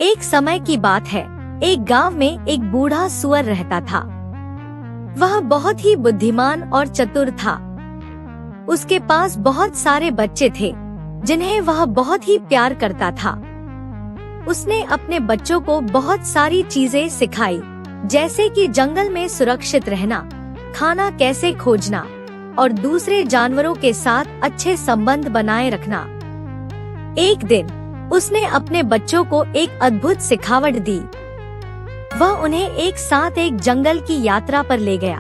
एक समय की बात है, एक गांव में एक बूढ़ा सुअर रहता था। वह बहुत ही बुद्धिमान और चतुर था। उसके पास बहुत सारे बच्चे थे जिन्हें वह बहुत ही प्यार करता था। उसने अपने बच्चों को बहुत सारी चीजें सिखाई, जैसे कि जंगल में सुरक्षित रहना, खाना कैसे खोजना और दूसरे जानवरों के साथ अच्छे संबंध बनाए रखना। एक दिन उसने अपने बच्चों को एक अद्भुत सिखावट दी। वह उन्हें एक साथ एक जंगल की यात्रा पर ले गया।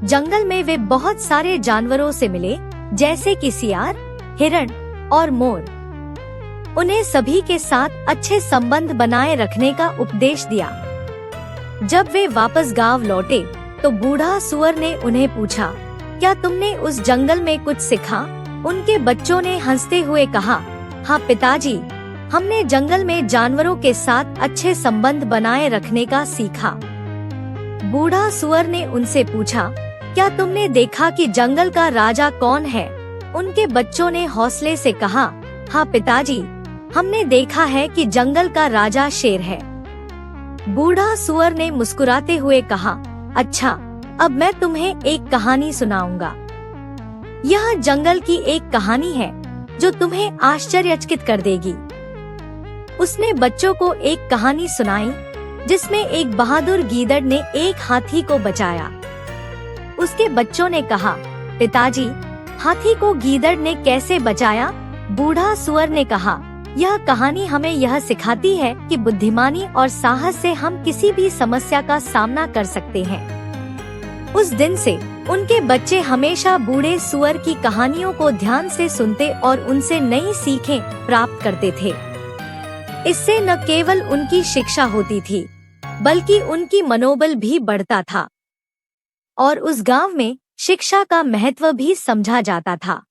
जंगल में वे बहुत सारे जानवरों से मिले, जैसे कि सियार, हिरण और मोर। उन्हें सभी के साथ अच्छे संबंध बनाए रखने का उपदेश दिया। जब वे वापस गांव लौटे तो बूढ़ा सुअर ने उन्हें पूछा, क्या तुमने उस जंगल में कुछ सीखा? उनके बच्चों ने हंसते हुए कहा, हाँ पिताजी, हमने जंगल में जानवरों के साथ अच्छे संबंध बनाए रखने का सीखा। बूढ़ा सुअर ने उनसे पूछा, क्या तुमने देखा कि जंगल का राजा कौन है? उनके बच्चों ने हौसले से कहा, हाँ पिताजी, हमने देखा है कि जंगल का राजा शेर है। बूढ़ा सुअर ने मुस्कुराते हुए कहा, अच्छा, अब मैं तुम्हें एक कहानी सुनाऊंगा। यह जंगल की एक कहानी है जो तुम्हें आश्चर्यचकित कर देगी। उसने बच्चों को एक कहानी सुनाई जिसमें एक बहादुर गीदड़ ने एक हाथी को बचाया। उसके बच्चों ने कहा, पिताजी, हाथी को गीदड़ ने कैसे बचाया? बूढ़ा सुअर ने कहा, यह कहानी हमें यह सिखाती है कि बुद्धिमानी और साहस से हम किसी भी समस्या का सामना कर सकते हैं। उस दिन से उनके बच्चे हमेशा बूढ़े सुअर की कहानियों को ध्यान से सुनते और उनसे नई सीखें प्राप्त करते थे। इससे न केवल उनकी शिक्षा होती थी, बल्कि उनकी मनोबल भी बढ़ता था और उस गांव में शिक्षा का महत्व भी समझा जाता था।